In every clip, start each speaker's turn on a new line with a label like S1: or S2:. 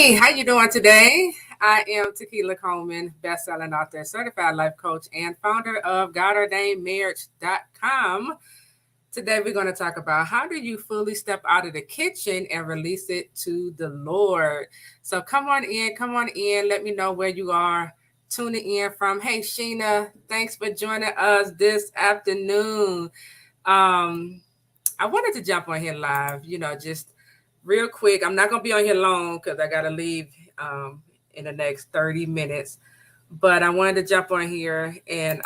S1: Hey, how you doing today? I am Tequila Coleman, best-selling author, certified life coach, and founder of GodOrdainedMarriage.com. Today we're going to talk about how do you fully step out of the kitchen and release it to the Lord. So come on in. Let me know where you are tuning in from. Hey, Sheena, thanks for joining us this afternoon. I wanted to jump on here live, just real quick. I'm not going to be on here long because I got to leave in the next 30 minutes. But I wanted to jump on here and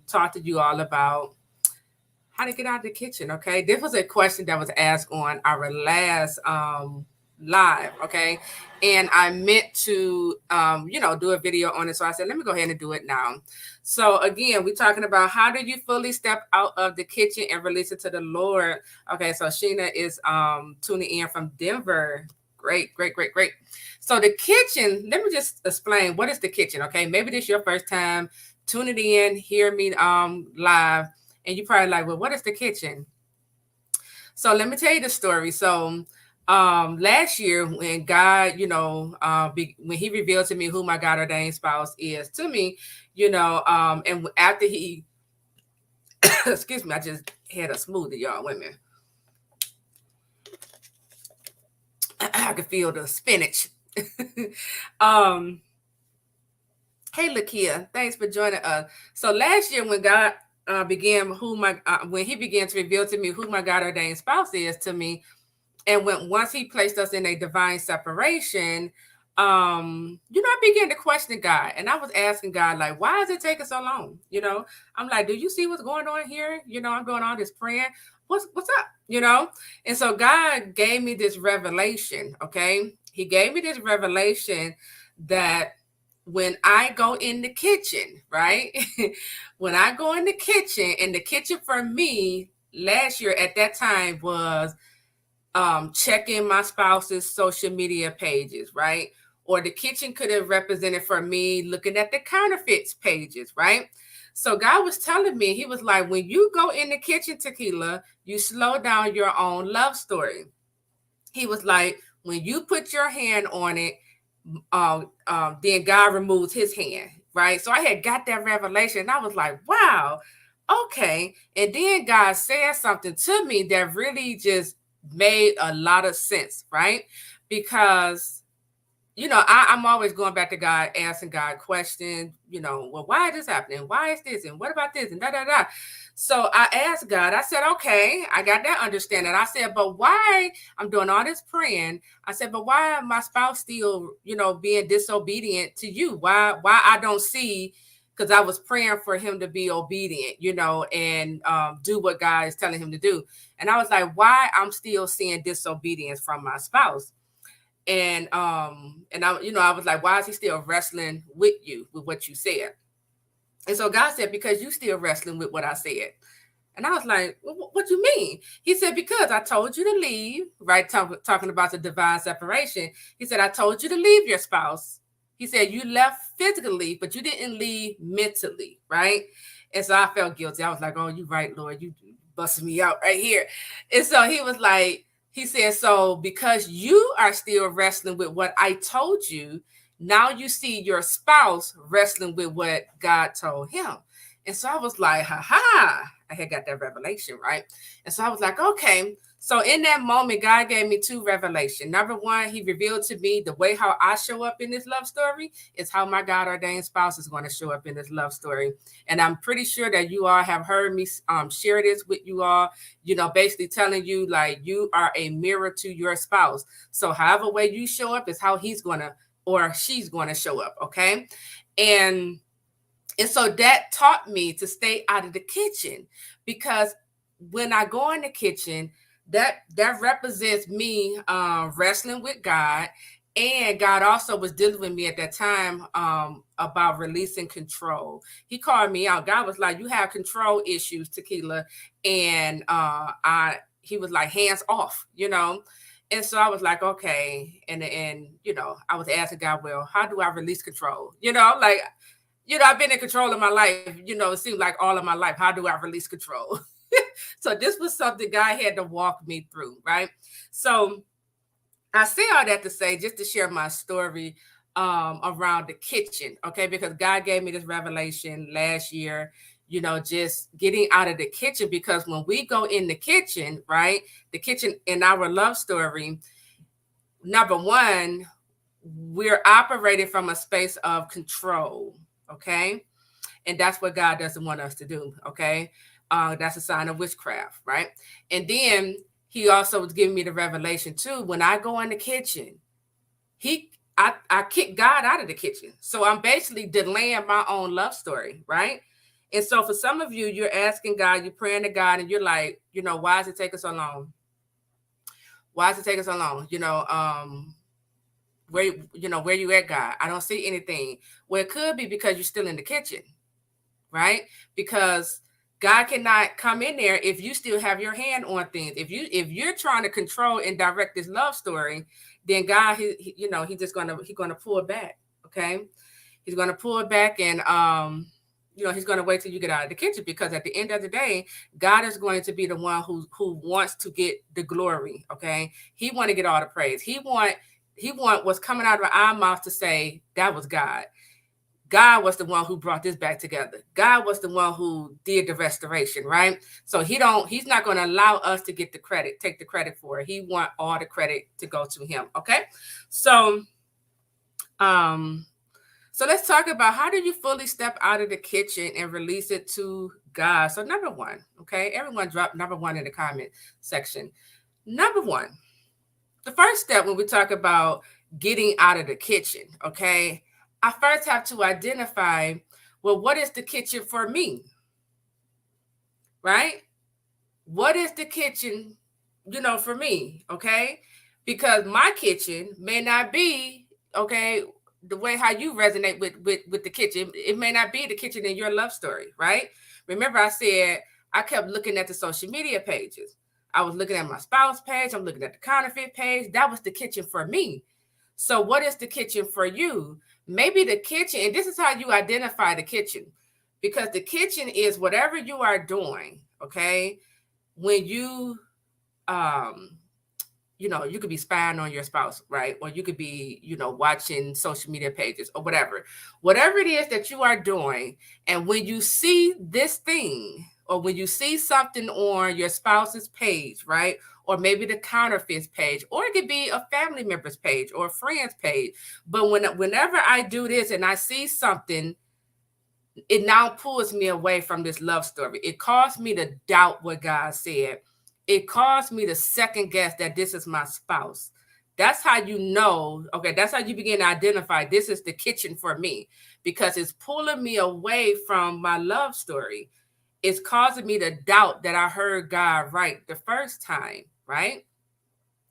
S1: talk to you all about how to get out of the kitchen, okay? This was a question that was asked on our last live, okay? And I meant to, do a video on it. So I said, let me go ahead and do it now. So again, we're talking about how do you fully step out of the kitchen and release it to the Lord? Okay, so Sheena is tuning in from Denver. Great. So the kitchen, let me just explain what is the kitchen, okay? Maybe this is your first time tuning in, hear me live, and you're probably like, well, what is the kitchen? So let me tell you the story. So last year when God, when he revealed to me who my God ordained spouse is to me, and after he, excuse me, I just had a smoothie, y'all, wait a minute. I can feel the spinach. Hey, Lakia, thanks for joining us. So last year when God when he began to reveal to me who my God ordained spouse is to me, and once he placed us in a divine separation, I began to question God. And I was asking God, like, why is it taking so long? I'm like, do you see what's going on here? I'm doing all this praying. What's up? And so God gave me this revelation, okay? He gave me this revelation that when I go in the kitchen, right? When I go in the kitchen, and the kitchen for me last year at that time was checking my spouse's social media pages, right? Or the kitchen could have represented for me looking at the counterfeits pages, right? So God was telling me, he was like, when you go in the kitchen, Tequila, you slow down your own love story. He was like, when you put your hand on it, then God removes his hand, right? So I had got that revelation, and I was like, wow, okay. And then God said something to me that really just made a lot of sense, right? Because I'm always going back to God, asking God questions, well, why is this happening? Why is this? And what about this? And da. So I asked God, I said, okay, I got that understanding. I said, but why I'm doing all this praying? I said, but why my spouse still, being disobedient to you? Why I don't see, because I was praying for him to be obedient, and do what God is telling him to do. And I was like, why I'm still seeing disobedience from my spouse? And I was like, why is he still wrestling with you, with what you said? And so God said, because you still wrestling with what I said. And I was like, what do you mean? He said, because I told you to leave, right? Talking about the divine separation. He said, I told you to leave your spouse. He said, you left physically, but you didn't leave mentally, right? And so I felt guilty. I was like, oh, you're right, Lord. You busted me out right here. And so he was like, he said, so because you are still wrestling with what I told you, now you see your spouse wrestling with what God told him. And so I was like, I had got that revelation, right? And so I was like, okay. So in that moment, God gave me two revelations. Number one, he revealed to me the way how I show up in this love story is how my God ordained spouse is going to show up in this love story. And I'm pretty sure that you all have heard me share this with you all, basically telling you like you are a mirror to your spouse. So however way you show up is how he's going to or she's going to show up. Okay. And so that taught me to stay out of the kitchen, because when I go in the kitchen, that represents me wrestling with God. And God also was dealing with me at that time about releasing control. He called me out. God was like, you have control issues, Tequila. And he was like, hands off, And so I was like, okay. And I was asking God, well, how do I release control? I've been in control of my life, it seemed like all of my life. How do I release control? So this was something God had to walk me through, right? So I say all that to say, just to share my story around the kitchen, okay? Because God gave me this revelation last year, just getting out of the kitchen. Because when we go in the kitchen, right, the kitchen in our love story, number one, we're operating from a space of control, okay? And that's what God doesn't want us to do, okay? That's a sign of witchcraft, right? And then he also was giving me the revelation too. When I go in the kitchen, I kick God out of the kitchen. So I'm basically delaying my own love story, right? And so for some of you, you're asking God, you're praying to God, and you're like, why is it taking so long? Why is it taking so long? Where you at, God? I don't see anything. Well, it could be because you're still in the kitchen, right? Because God cannot come in there if you still have your hand on things. If you're trying to control and direct this love story, then God, he's gonna pull it back. Okay, he's gonna pull it back, and he's gonna wait till you get out of the kitchen, because at the end of the day, God is going to be the one who wants to get the glory. Okay, he want to get all the praise. He want what's coming out of our mouth to say that was God. God was the one who brought this back together. God was the one who did the restoration, right? So he's not going to allow us to get the credit, take the credit for it. He want all the credit to go to him. Okay. So let's talk about, how do you fully step out of the kitchen and release it to God? So number one, okay, everyone drop number one in the comment section. Number one, the first step when we talk about getting out of the kitchen, okay, I first have to identify, well, what is the kitchen for me? Right? What is the kitchen, for me? Okay. Because my kitchen may not be, okay, the way how you resonate with the kitchen. It may not be the kitchen in your love story, right? Remember, I said I kept looking at the social media pages. I was looking at my spouse page. I'm looking at the counterfeit page. That was the kitchen for me. So what is the kitchen for you? Maybe the kitchen, and this is how you identify the kitchen, because the kitchen is whatever you are doing, okay? When you, you could be spying on your spouse, right? Or you could be, watching social media pages or whatever it is that you are doing. And when you see this thing, or when you see something on your spouse's page, right? Or maybe the counterfeits page, or it could be a family member's page or a friend's page. But whenever I do this and I see something, it now pulls me away from this love story. It caused me to doubt what God said. It caused me to second guess that this is my spouse. That's how you know, okay, that's how you begin to identify this is the kitchen for me, because it's pulling me away from my love story. It's causing me to doubt that I heard God right the first time, right?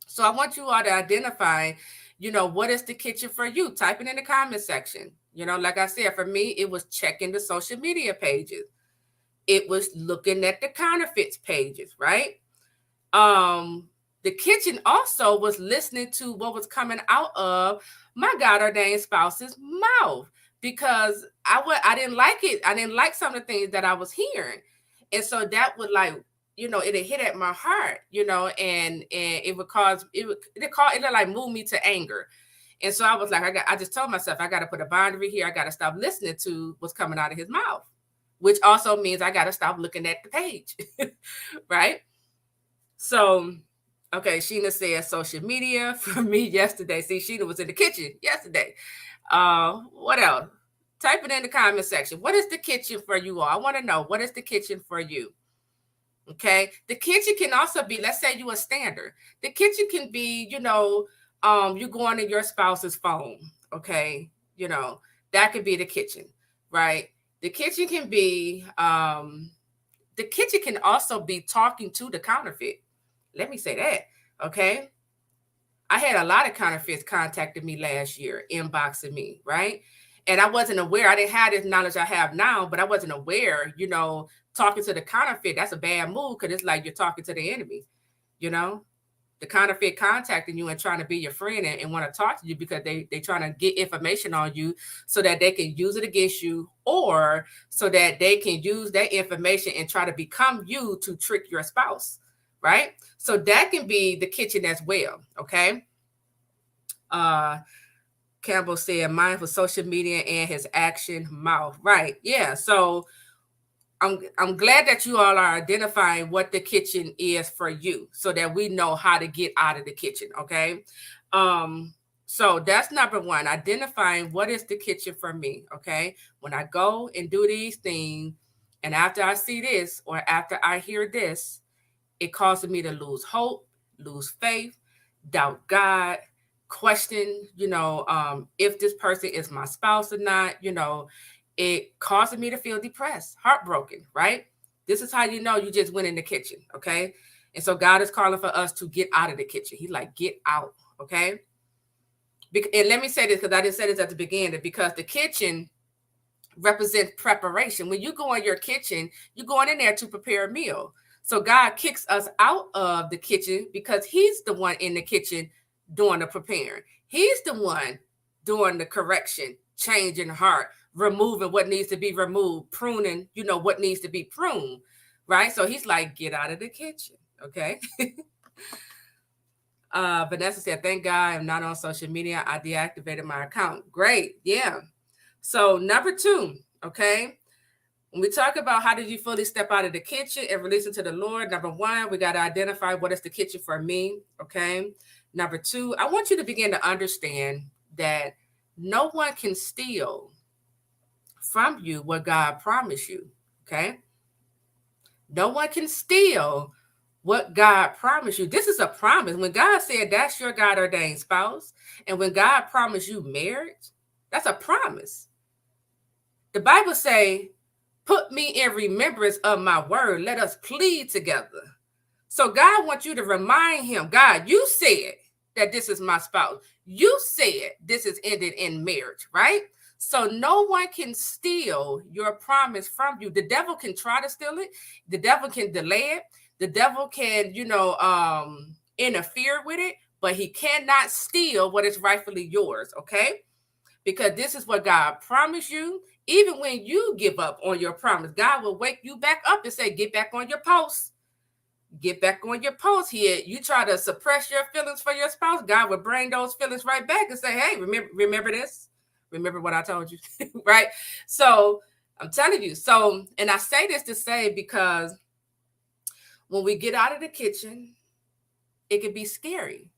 S1: So I want you all to identify, what is the kitchen for you? Type it in the comment section. Like I said, for me, it was checking the social media pages. It was looking at the counterfeits pages, right? The kitchen also was listening to what was coming out of my God ordained spouse's mouth, because I didn't like it. I didn't like some of the things that I was hearing. And so that would it hit at my heart, and it would cause, it like move me to anger. And so I was like, I just told myself, I got to put a boundary here. I got to stop listening to what's coming out of his mouth, which also means I got to stop looking at the page. Right. So, okay. Sheena says social media for me yesterday. See, Sheena was in the kitchen yesterday. What else? Type it in the comment section. What is the kitchen for you all? I want to know, what is the kitchen for you? Okay. The kitchen can also be, let's say you a stander. The kitchen can be, you going in your spouse's phone. Okay. That could be the kitchen, right? The kitchen can be, the kitchen can also be talking to the counterfeit. Let me say that. Okay. I had a lot of counterfeits contacted me last year, inboxing me, right? And I wasn't aware. I didn't have this knowledge I have now, but I wasn't aware, talking to the counterfeit, that's a bad move, because it's like you're talking to the enemy, the counterfeit contacting you and trying to be your friend and want to talk to you because they trying to get information on you so that they can use it against you, or so that they can use that information and try to become you to trick your spouse, right? So that can be the kitchen as well, okay? Uh, Campbell said, mindful social media and his action mouth. Right. Yeah. So I'm glad that you all are identifying what the kitchen is for you so that we know how to get out of the kitchen. Okay. Um, so that's number one, identifying what is the kitchen for me. Okay. When I go and do these things, and after I see this or after I hear this, it causes me to lose hope, lose faith, doubt God, question, if this person is my spouse or not, it causes me to feel depressed, heartbroken, right? This is how you know you just went in the kitchen, okay? And so God is calling for us to get out of the kitchen. He's like, get out, okay? And let me say this because I didn't say this at the beginning, because the kitchen represents preparation. When you go in your kitchen, you're going in there to prepare a meal. So God kicks us out of the kitchen because he's the one in the kitchen doing the preparing. He's the one doing the correction, changing heart, removing what needs to be removed, pruning, what needs to be pruned, right? So he's like, get out of the kitchen, okay? Vanessa said, thank God I'm not on social media. I deactivated my account. Great, yeah. So number two, okay? When we talk about how did you fully step out of the kitchen and release it to the Lord, number one, we got to identify what is the kitchen for me, okay? Number two, I want you to begin to understand that no one can steal from you what God promised you, okay? No one can steal what God promised you. This is a promise. When God said that's your God ordained spouse, and when God promised you marriage, that's a promise. The Bible say, put me in remembrance of my word. Let us plead together. So God wants you to remind him, God, you said that this is my spouse. You said this is ended in marriage, right? So no one can steal your promise from you. The devil can try to steal it. The devil can delay it. The devil can, interfere with it, but he cannot steal what is rightfully yours, okay? Because this is what God promised you. Even when you give up on your promise, God will wake you back up and say, get back on your post. Get back on your post here. You try to suppress your feelings for your spouse, God will bring those feelings right back and say, hey, remember this? Remember what I told you, right? So I'm telling you. So, and I say this to say, because when we get out of the kitchen, it can be scary.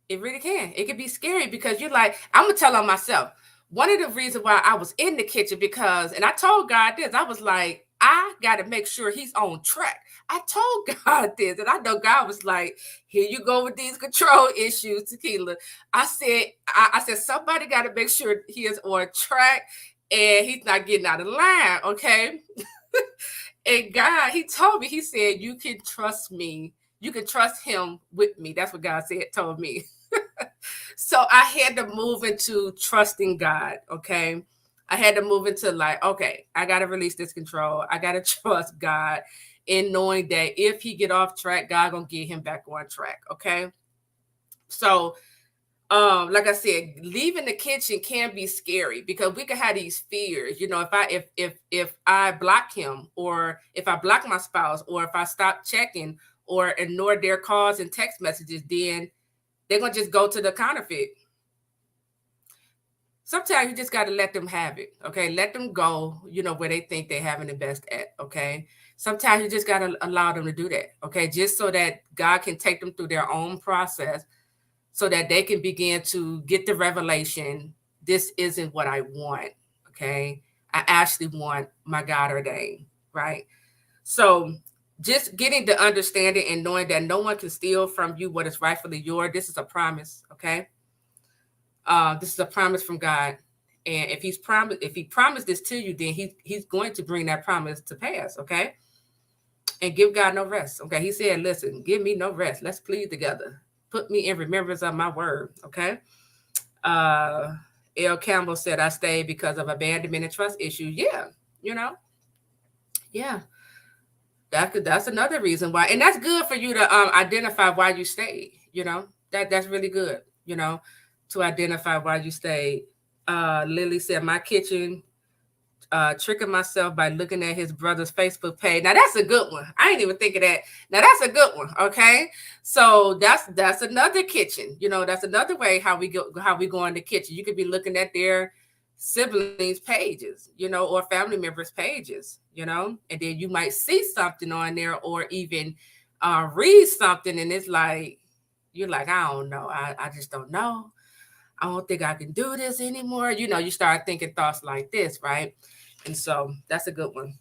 S1: It really can. It can be scary because you're like, I'm going to tell on myself. One of the reasons why I was in the kitchen, because, and I told God this, I was like, I got to make sure he's on track. I told God this, and I know God was like, here you go with these control issues, Tequila. I said, somebody got to make sure he is on track and he's not getting out of line, okay? And God, he told me, he said, you can trust me. You can trust him with me. That's what God told me. So I had to move into trusting God, okay? I had to move into like, okay, I got to release this control. I got to trust God in knowing that if he get off track, God going to get him back on track, okay? So, like I said, leaving the kitchen can be scary because we can have these fears. If I block him, or if I block my spouse, or if I stop checking or ignore their calls and text messages, then they're going to just go to the counterfeit. Sometimes you just got to let them have it, okay? Let them go, where they think they're having the best at, okay? Sometimes you just got to allow them to do that, okay? Just so that God can take them through their own process so that they can begin to get the revelation, this isn't what I want, okay? I actually want my God ordained, right? So just getting the understanding and knowing that no one can steal from you what is rightfully yours. This is a promise, okay? This is a promise from God. And if he promised this to you, then he's going to bring that promise to pass, okay? And give God no rest, okay? He said, listen, give me no rest. Let's plead together. Put me in remembrance of my word, okay? L. Campbell said, I stayed because of abandonment and trust issues. Yeah, yeah. That's another reason why. And that's good for you to identify why you stayed, that's really good, to identify why you stayed. Lily said, my kitchen tricking myself by looking at his brother's Facebook page. Now that's a good one. I didn't even think of that. Now that's a good one. Okay, so that's another kitchen. That's another way how we go in the kitchen. You could be looking at their siblings' pages, or family members' pages, and then you might see something on there, or even read something, and it's like you're like, I don't know, I just don't know. I don't think I can do this anymore. You start thinking thoughts like this, right? And so that's a good one.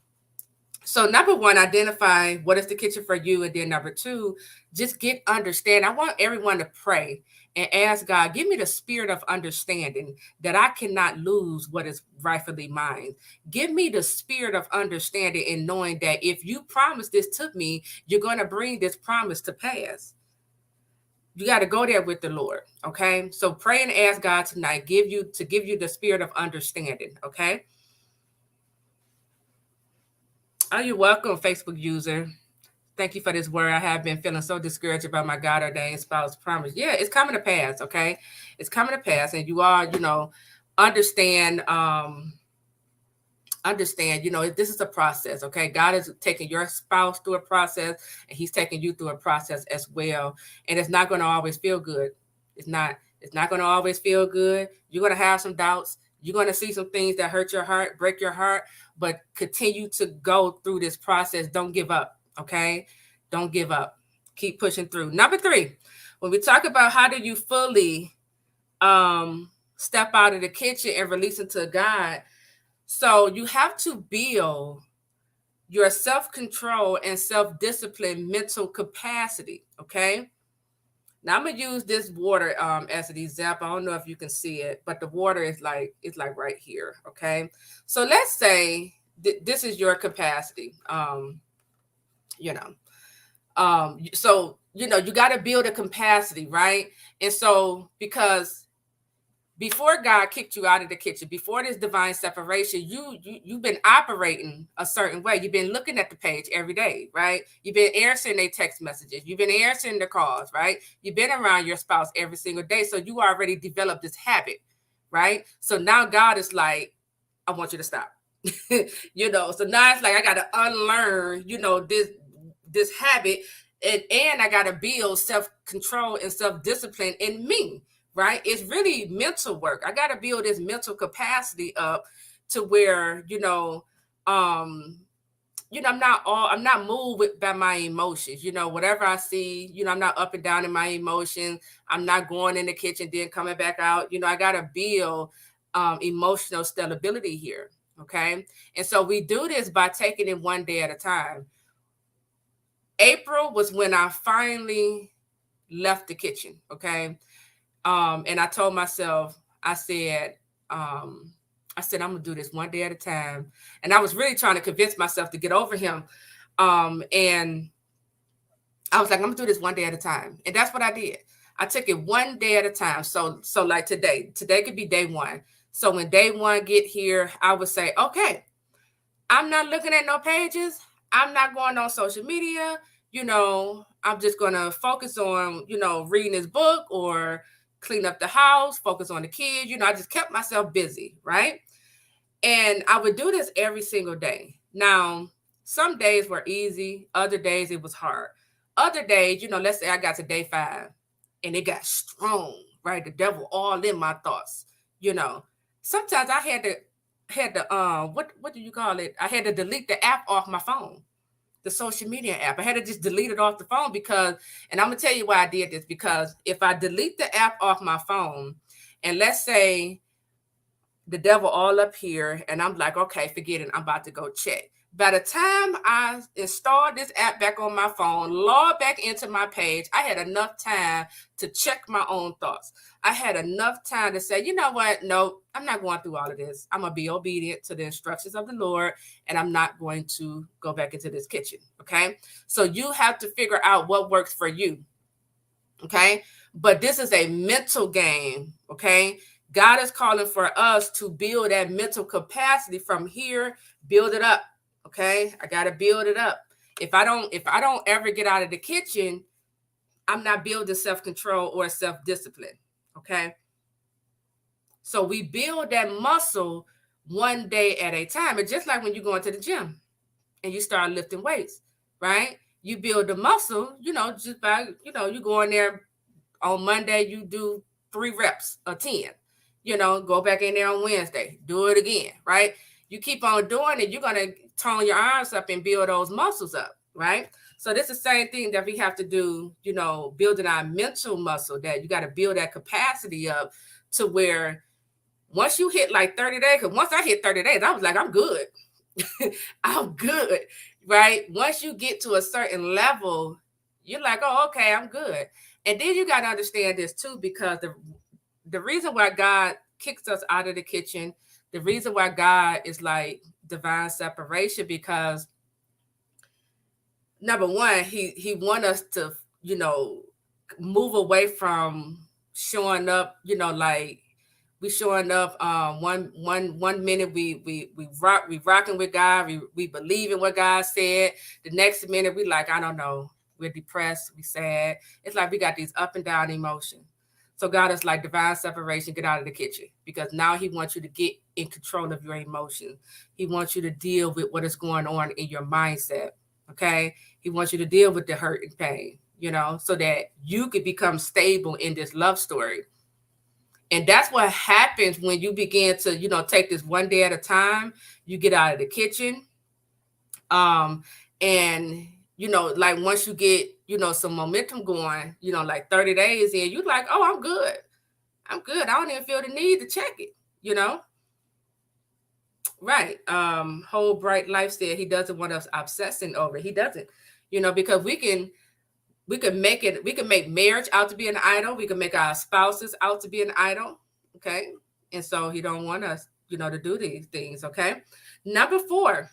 S1: So number one, identify what is the kitchen for you. And then number two, just understand. I want everyone to pray and ask God, give me the spirit of understanding that I cannot lose what is rightfully mine. Give me the spirit of understanding and knowing that if you promise this to me, you're going to bring this promise to pass. You got to go there with the Lord. Okay. So pray and ask God tonight, give you the spirit of understanding. Okay. Oh, you're welcome, Facebook user. Thank you for this word. I have been feeling so discouraged about my God ordained spouse promise. Yeah, it's coming to pass. Okay. It's coming to pass. And you all, understand, this is a process. Okay. God is taking your spouse through a process, and he's taking you through a process as well. And it's not going to always feel good. It's not going to always feel good. You're going to have some doubts. You're going to see some things that hurt your heart, break your heart, but continue to go through this process. Don't give up. Okay. Don't give up. Keep pushing through. Number three, when we talk about how do you fully step out of the kitchen and release into God. So you have to build your self-control and self-discipline mental capacity. Okay. Now I'm gonna use this water as an example. I don't know if you can see it, but the water is like right here. Okay. So let's say this is your capacity. So you got to build a capacity, right? And so because before God kicked you out of the kitchen, before this divine separation, you've been operating a certain way. You've been looking at the page every day, right? You've been answering their text messages. You've been answering the calls, right? You've been around your spouse every single day. So you already developed this habit, right? So now God is like, I want you to stop. So now it's like I got to unlearn, this habit, and I got to build self-control and self-discipline in me. Right? It's really mental work. I got to build this mental capacity up to where, I'm not moved by my emotions. Whatever I see, I'm not up and down in my emotions. I'm not going in the kitchen, then coming back out. I got to build emotional stability here. Okay. And so we do this by taking it one day at a time. April was when I finally left the kitchen. Okay. And I told myself, I said, I'm gonna do this one day at a time. And I was really trying to convince myself to get over him. And I was like, I'm gonna do this one day at a time. And that's what I did. I took it one day at a time. So like today could be day one. So when day one get here, I would say, okay, I'm not looking at no pages. I'm not going on social media. I'm just going to focus on, reading this book or clean up the house, focus on the kids. I just kept myself busy, right? And I would do this every single day. Now, some days were easy. Other days it was hard. Other days, let's say I got to day 5 and it got strong, right? The devil all in my thoughts, Sometimes I had to what do you call it? I had to delete the app off my phone, the social media app. I had to just delete it off the phone because, and I'm gonna tell you why I did this, because if I delete the app off my phone, and let's say the devil all up here, and I'm like, okay, forget it, I'm about to go check. By the time I installed this app back on my phone, log back into my page, I had enough time to check my own thoughts. I had enough time to say, you know what? No, I'm not going through all of this. I'm going to be obedient to the instructions of the Lord, and I'm not going to go back into this kitchen. Okay. So you have to figure out what works for you. Okay. But this is a mental game. Okay. God is calling for us to build that mental capacity from here, build it up. Okay. I got to build it up. If I don't ever get out of the kitchen, I'm not building self-control or self-discipline. Okay. So we build that muscle one day at a time. It's just like when you go into the gym and you start lifting weights, right? You build the muscle, just by, you go in there on Monday, you do 3 reps or 10, go back in there on Wednesday, do it again, right? You keep on doing it, you're going to tone your arms up and build those muscles up, right? So this is the same thing that we have to do, building our mental muscle, that you got to build that capacity up to where once you hit like 30 days, because once I hit 30 days, I was like, I'm good. I'm good, right? Once you get to a certain level, you're like, oh, okay, I'm good. And then you got to understand this too, because the reason why God kicks us out of the kitchen, the reason why God is like divine separation, because number one, he want us to, move away from showing up, like we showing up one minute we rocking with God, we believe in what God said. The next minute we like, I don't know, we're depressed, we sad. It's like we got these up and down emotions. So God is like divine separation, get out of the kitchen, because now he wants you to get in control of your emotions. He wants you to deal with what is going on in your mindset. Okay. He wants you to deal with the hurt and pain, so that you could become stable in this love story. And that's what happens when you begin to, take this one day at a time. You get out of the kitchen. And, like once you get, some momentum going, like 30 days in, you're like, oh, I'm good. I'm good. I don't even feel the need to check it, Right. Whole Bright Life said he doesn't want us obsessing over it. He doesn't, because we can make marriage out to be an idol. We can make our spouses out to be an idol. Okay. And so he don't want us, to do these things. Okay. Number 4,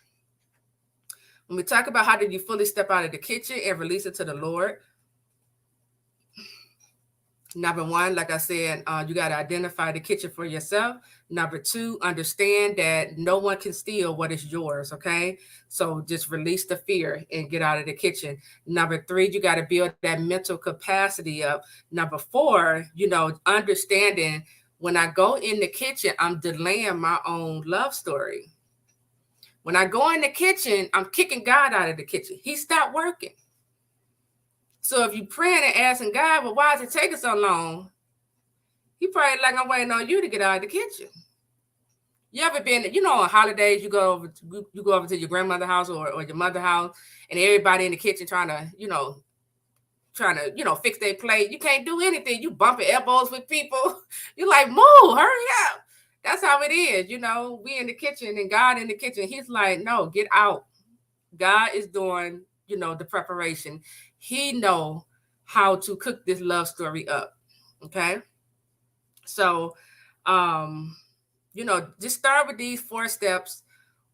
S1: when we talk about how did you fully step out of the kitchen and release it to the Lord. Number 1, like I said, you got to identify the kitchen for yourself. Number 2, understand that no one can steal what is yours. Okay. So just release the fear and get out of the kitchen. Number 3, you got to build that mental capacity up. Number 4, understanding when I go in the kitchen, I'm delaying my own love story. When I go in the kitchen, I'm kicking God out of the kitchen. He stopped working. So if you praying and asking God, well, why is it taking so long? He probably like, I'm waiting on you to get out of the kitchen. You ever been, on holidays, you go over to your grandmother's house or your mother's house, and everybody in the kitchen trying to fix their plate. You can't do anything. You bumping elbows with people. You're like, move, hurry up. That's how it is. We in the kitchen and God in the kitchen. He's like, no, get out. God is doing, the preparation. He know how to cook this love story up. Okay. So, just start with these 4 steps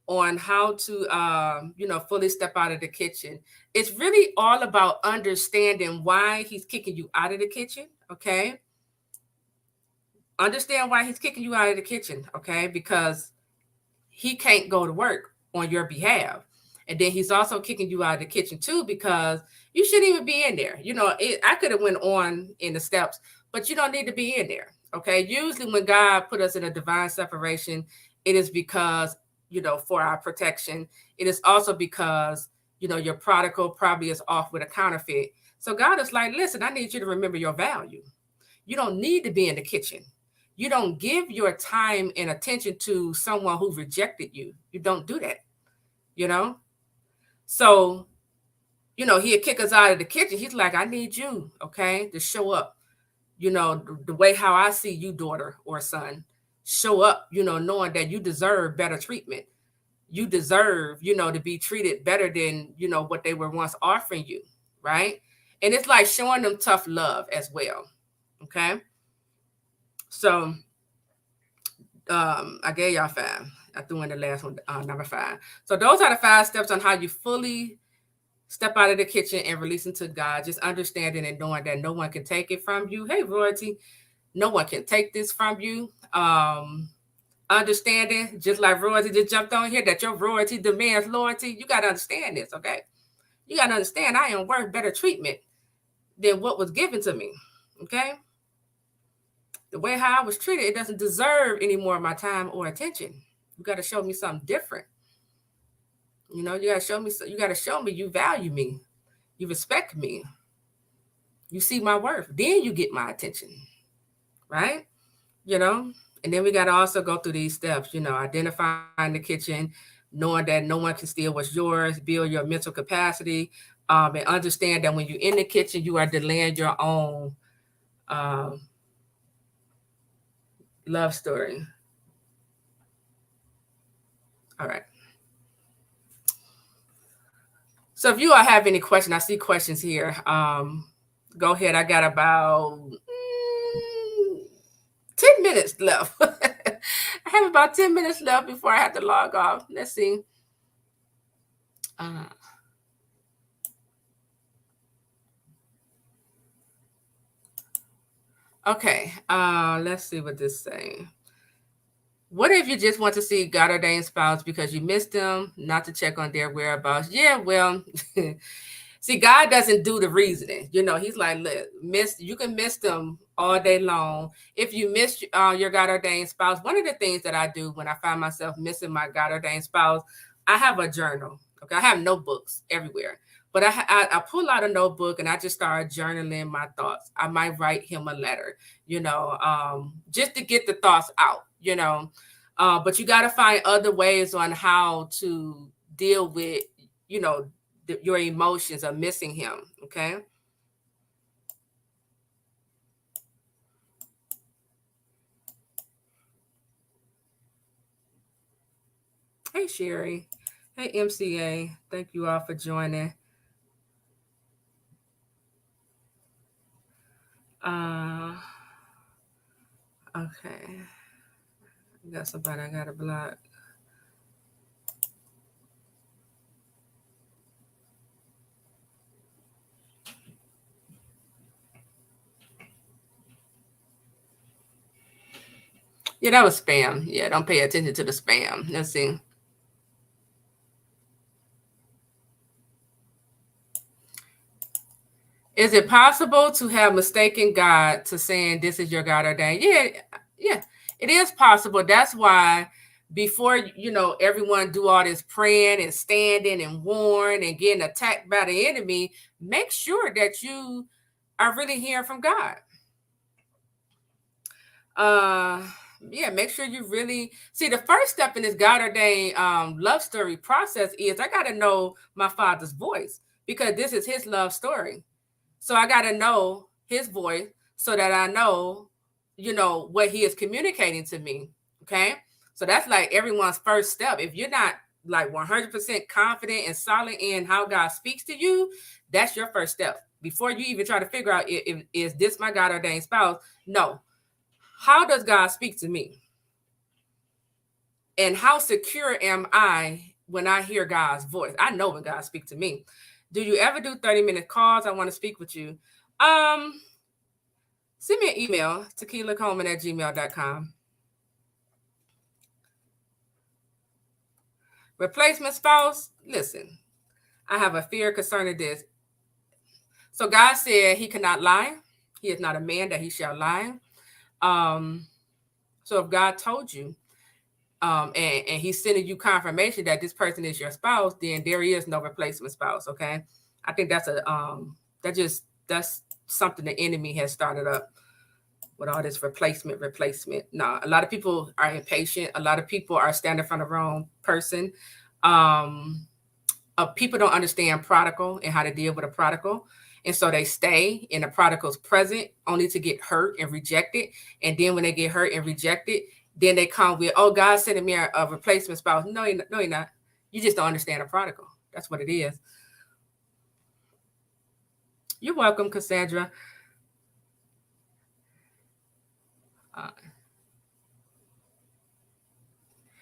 S1: on how to, fully step out of the kitchen. It's really all about understanding why he's kicking you out of the kitchen. Okay. Understand why he's kicking you out of the kitchen. Okay. Because he can't go to work on your behalf. And then he's also kicking you out of the kitchen too, because you shouldn't even be in there. I could have went on in the steps, but you don't need to be in there. Okay. Usually when God put us in a divine separation, it is because, for our protection. It is also because, your prodigal probably is off with a counterfeit. So God is like, listen, I need you to remember your value. You don't need to be in the kitchen. You don't give your time and attention to someone who rejected you. You don't do that, So, he'll kick us out of the kitchen. He's like, I need you, okay, to show up, the way how I see you, daughter or son. Show up, knowing that you deserve better treatment. You deserve, to be treated better than, what they were once offering you, right? And it's like showing them tough love as well, okay? So, I gave y'all 5. I threw in the last one, number 5. So those are the 5 steps on how you fully step out of the kitchen and release into God. Just understanding and knowing that no one can take it from you. Hey, royalty, no one can take this from you. Understanding, just like royalty just jumped on here, that your royalty demands loyalty. You got to understand this, okay? You got to understand I am worth better treatment than what was given to me, okay? The way how I was treated, it doesn't deserve any more of my time or attention, You got to show me something different. You got to show me. You got to show me you value me, you respect me, you see my worth. Then you get my attention, right? You know. And then we got to also go through these steps. Identifying the kitchen, knowing that no one can steal what's yours, build your mental capacity, and understand that when you're in the kitchen, you are delaying your own um, love story. All right. So if you all have any questions, I see questions here. Go ahead. I got about 10 minutes left. I have about 10 minutes left before I have to log off. Let's see. Uh, okay. Let's see what this saying. What if you just want to see God ordained spouse because you missed them, not to check on their whereabouts? Yeah, well, see, God doesn't do the reasoning. He's like, look, you can miss them all day long. If you miss your God ordained spouse, one of the things that I do when I find myself missing my God ordained spouse, I have a journal. Okay, I have notebooks everywhere, but I pull out a notebook and I just start journaling my thoughts. I might write him a letter, just to get the thoughts out. But you got to find other ways on how to deal with, you know, your emotions of missing him. Okay. Hey, Sherry. Hey, MCA. Thank you all for joining. Uh, okay. I got somebody I got to block. Yeah, that was spam. Yeah, don't pay attention to the spam. Let's see. Is it possible to have mistaken God to saying this is your God ordained? Yeah, yeah, it is possible. That's why before everyone do all this praying and standing and warring and getting attacked by the enemy, make sure that you are really hearing from God. Uh yeah, make sure you really see the first step in this God ordained love story process is I gotta know my father's voice because this is his love story. So I got to know his voice so that I know, what he is communicating to me. Okay. So that's like everyone's first step. If you're not like 100% confident and solid in how God speaks to you, that's your first step. Before you even try to figure out if is this my God ordained spouse? No. How does God speak to me? And how secure am I when I hear God's voice? I know when God speaks to me. Do you ever do 30-minute calls? I want to speak with you. Um, Send me an email, tequilacoleman@gmail.com. Replacement spouse, listen, I have a fear concerning this. So God said he cannot lie. He is not a man that he shall lie. Um, so if God told you, and he's sending you confirmation that this person is your spouse, then there is no replacement spouse. Okay. I think that's something the enemy has started up with all this replacement. No, a lot of people are impatient. A lot of people are standing for the wrong person. Um, People don't understand prodigal and how to deal with a prodigal. And so they stay in the prodigal's present only to get hurt and rejected. And then when they get hurt and rejected, then they come with, oh, God sending me a replacement spouse. No, you're not. You just don't understand a prodigal. That's what it is. You're welcome, Cassandra. Uh,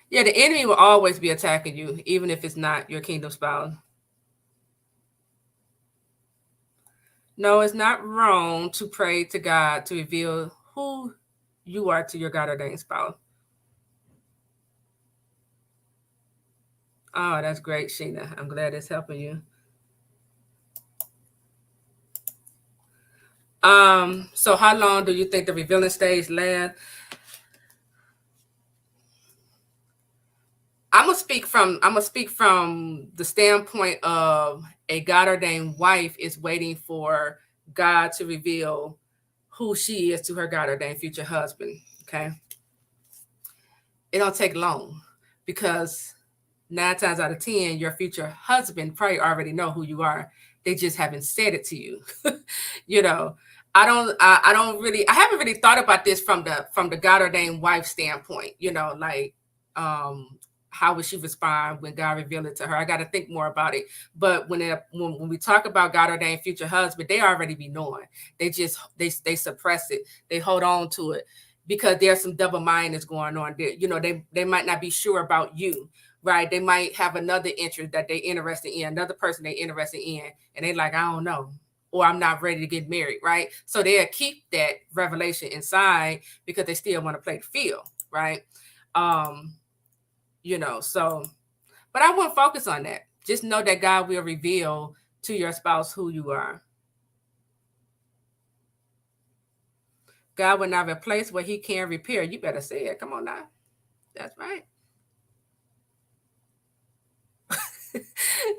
S1: yeah, the enemy will always be attacking you, even if it's not your kingdom spouse. No, it's not wrong to pray to God to reveal who you are to your God ordained spouse. Oh, that's great, Sheena. I'm glad it's helping you. So how long do you think the revealing stage lasts? I'm gonna speak from the standpoint of a God ordained wife is waiting for God to reveal who she is to her God ordained future husband. Okay, it don't take long because 9 times out of 10, your future husband probably already know who you are. They just haven't said it to you. you know, I don't really, I haven't really thought about this from the God ordained wife standpoint. Like, um, how would she respond when God revealed it to her? I got to think more about it. But when we talk about God ordained future husband, they already be knowing. They suppress it. They hold on to it because there's some double mindedness going on there. They might not be sure about you, right? They might have another interest that they interested in, another person they interested in, and they like, I don't know, or I'm not ready to get married, right? So they'll keep that revelation inside because they still want to play the field, right? Um, so, but I wouldn't focus on that. Just know that God will reveal to your spouse who you are. God will not replace what he can repair. You better say it. Come on now. That's right.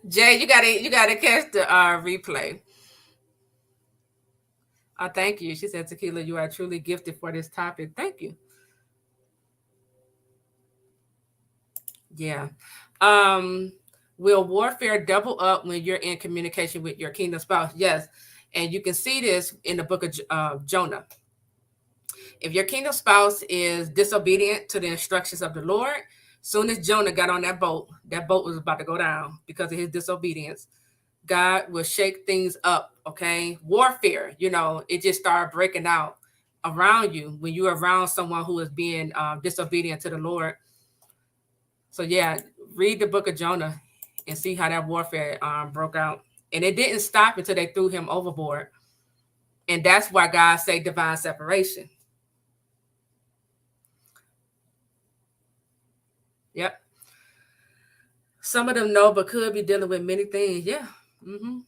S1: Jay, you gotta catch the replay. Thank you. She said, Tequila, you are truly gifted for this topic. Thank you. Yeah. Um, will warfare double up when you're in communication with your kingdom spouse? Yes. And you can see this in the book of Jonah. If your kingdom spouse is disobedient to the instructions of the Lord, soon as Jonah got on that boat was about to go down because of his disobedience. God will shake things up. Okay. Warfare, it just started breaking out around you when you're around someone who is being disobedient to the Lord. So, yeah, read the book of Jonah and see how that warfare broke out. And it didn't stop until they threw him overboard. And that's why God say divine separation. Yep. Some of them know, but could be dealing with many things. Yeah. Mm-hmm.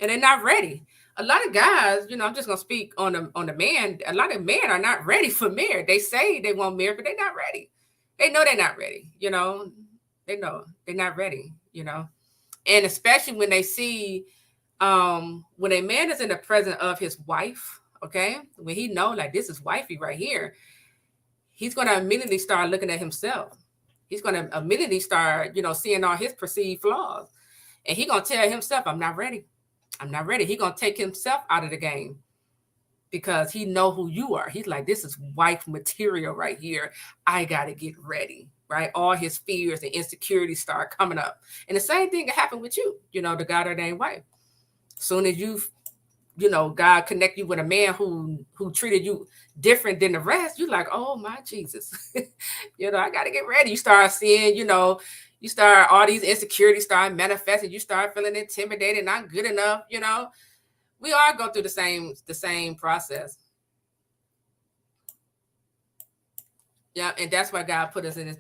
S1: And they're not ready. A lot of guys, I'm just gonna speak on the man. A lot of men are not ready for marriage. They say they want marriage, but they're not ready. They know they're not ready. They know they're not ready. And especially when they see, when a man is in the presence of his wife, okay, when he know like this is wifey right here, he's gonna immediately start looking at himself. He's gonna immediately start, seeing all his perceived flaws, and he gonna tell himself, "I'm not ready. I'm not ready." He gonna take himself out of the game because he know who you are. He's like, this is wife material right here. I gotta get ready, right? All his fears and insecurities start coming up, and the same thing can happen with you. The God ordained wife. Soon as God connect you with a man who treated you different than the rest, you like, oh my Jesus, I gotta get ready. You start seeing, you start all these insecurities start manifesting. You start feeling intimidated, not good enough. We all go through the same process. Yeah, and that's why God put us in this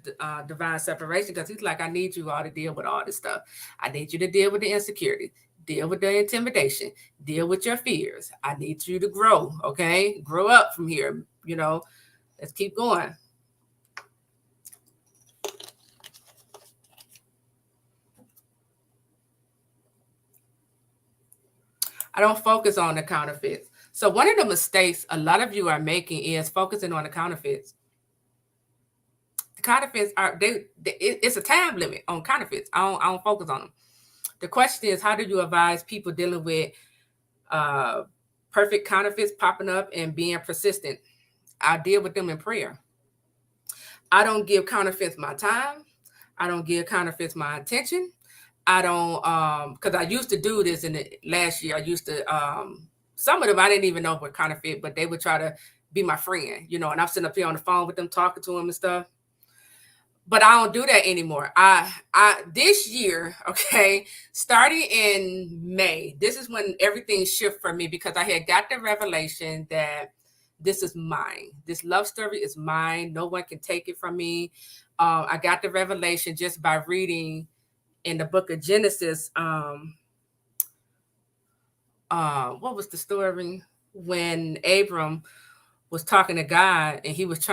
S1: divine separation, because he's like, I need you all to deal with all this stuff. I need you to deal with the insecurity, deal with the intimidation, deal with your fears. I need you to grow, okay? Grow up from here, Let's keep going. I don't focus on the counterfeits. So one of the mistakes a lot of you are making is focusing on the counterfeits. The counterfeits it's a time limit on counterfeits. I don't focus on them. The question is, how do you advise people dealing with perfect counterfeits popping up and being persistent? I deal with them in prayer. I don't give counterfeits my time. I don't give counterfeits my attention. I don't, because I used to do this in the last year. I used to, some of them I didn't even know were counterfeit, but they would try to be my friend, and I'm sitting up here on the phone with them, talking to them and stuff. But I don't do that anymore. I this year, okay, starting in May, this is when everything shifted for me, because I had got the revelation that this is mine. This love story is mine. No one can take it from me. I got the revelation just by reading in the book of Genesis. What was the story when Abram was talking to God, and he was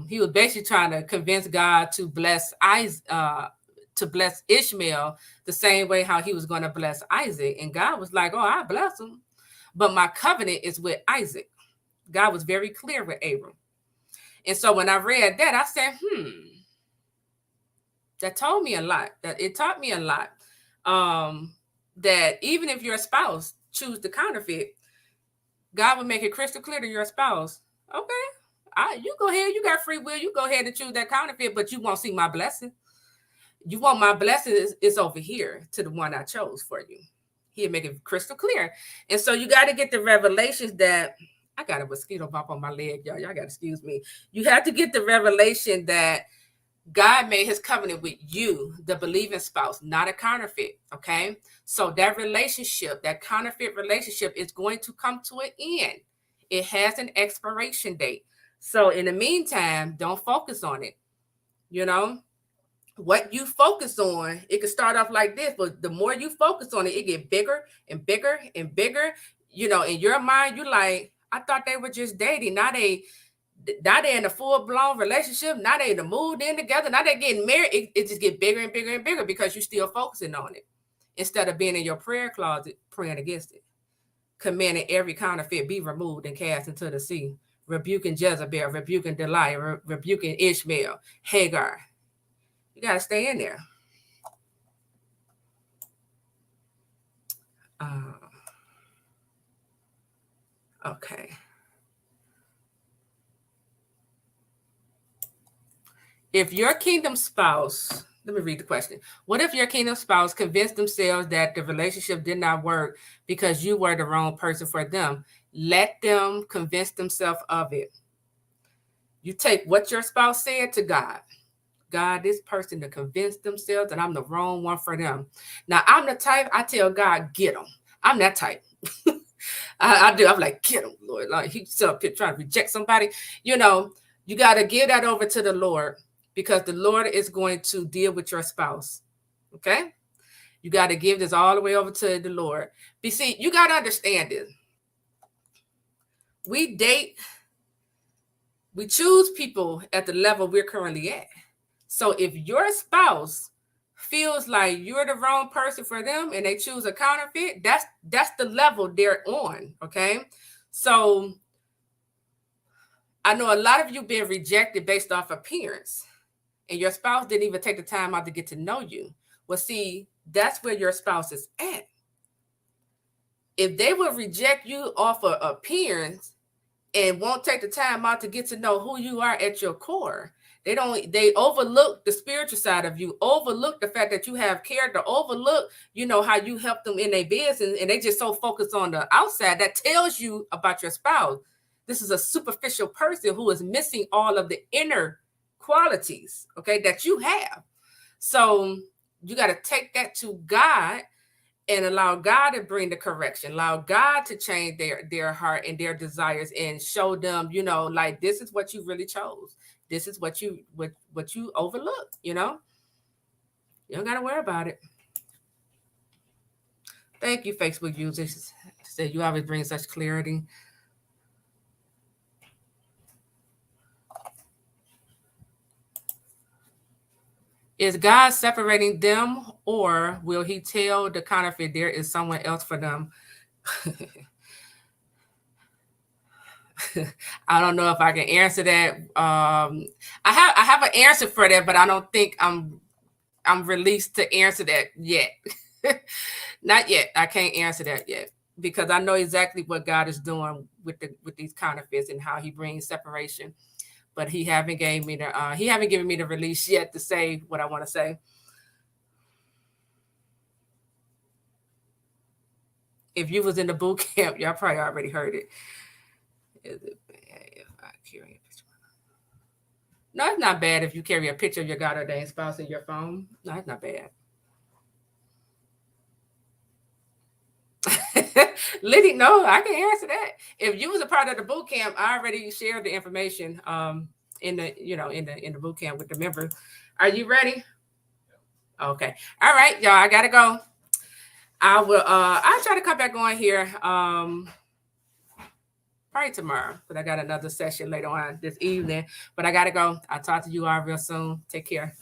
S1: he was basically trying to convince God to bless to bless Ishmael the same way how he was going to bless Isaac. And God was like, "Oh, I bless him, but my covenant is with Isaac." God was very clear with Abram. And so when I read that, I said, that told me a lot. That it taught me a lot. That even if your spouse choose the counterfeit, God will make it crystal clear to your spouse. Okay, you go ahead. You got free will. You go ahead and choose that counterfeit, but you won't see my blessing. You want my blessing is over here to the one I chose for you. He'll make it crystal clear. And so you got to get the revelations that I got a mosquito bump on my leg, y'all. Y'all got to excuse me. You have to get the revelation that God made his covenant with you, the believing spouse, not a counterfeit. Okay. So that relationship, that counterfeit relationship is going to come to an end. It has an expiration date. So in the meantime, don't focus on it. You know, what you focus on, it can start off like this, but the more you focus on it, it get bigger and bigger and bigger. You know, in your mind, you like, I thought they were just dating. Now they in a full-blown relationship. Now they moved in together. Now they're getting married. It just get bigger and bigger and bigger because you're still focusing on it instead of being in your prayer closet praying against it. Commanding every counterfeit be removed and cast into the sea. Rebuking Jezebel, rebuking Delilah, rebuking Ishmael, Hagar. You got to stay in there. Okay. If your kingdom spouse, let me read the question. What if your kingdom spouse convinced themselves that the relationship did not work because you were the wrong person for them? Let them convince themselves of it. You take what your spouse said to God. God, this person to convince themselves that I'm the wrong one for them. Now, I'm the type, I tell God, get them. I'm that type. I do. I'm like, get him, Lord. Like he's up here trying to reject somebody. You know, you got to give that over to the Lord because the Lord is going to deal with your spouse. Okay? You got to give this all the way over to the Lord. But see, you got to understand this. We choose people at the level we're currently at. So if your spouse feels like you're the wrong person for them and they choose a counterfeit, that's the level they're on. Okay. So I know a lot of you been rejected based off appearance, and your spouse didn't even take the time out to get to know you. Well, see, that's where your spouse is at. If they will reject you off of appearance and won't take the time out to get to know who you are at your core, they overlook the spiritual side of you, overlook the fact that you have character, overlook, how you help them in their business, and they just so focused on the outside. That tells you about your spouse. This is a superficial person who is missing all of the inner qualities, okay, that you have. So you got to take that to God and allow God to bring the correction, allow God to change their heart and their desires and show them, like this is what you really chose. This is what you overlooked, You don't got to worry about it. Thank you, Facebook users. Said you always bring such clarity. Is God separating them, or will he tell the counterfeit there is someone else for them? I don't know if I can answer that. I have an answer for that, but I don't think I'm released to answer that yet. Not yet. I can't answer that yet because I know exactly what God is doing with these counterfeits and how he brings separation. But he haven't given me the release yet to say what I want to say. If you was in the boot camp, y'all probably already heard it. Is it bad if I carry a picture? No, it's not bad if you carry a picture of your God ordained spouse in your phone. No, it's not bad. Liddy, no, I can answer that. If you was a part of the boot camp, I already shared the information in the boot camp with the members. Are you ready? Okay. All right, y'all. I gotta go. I'll try to come back on here. probably tomorrow, but I got another session later on this evening. But I gotta go. I'll talk to you all real soon. Take care.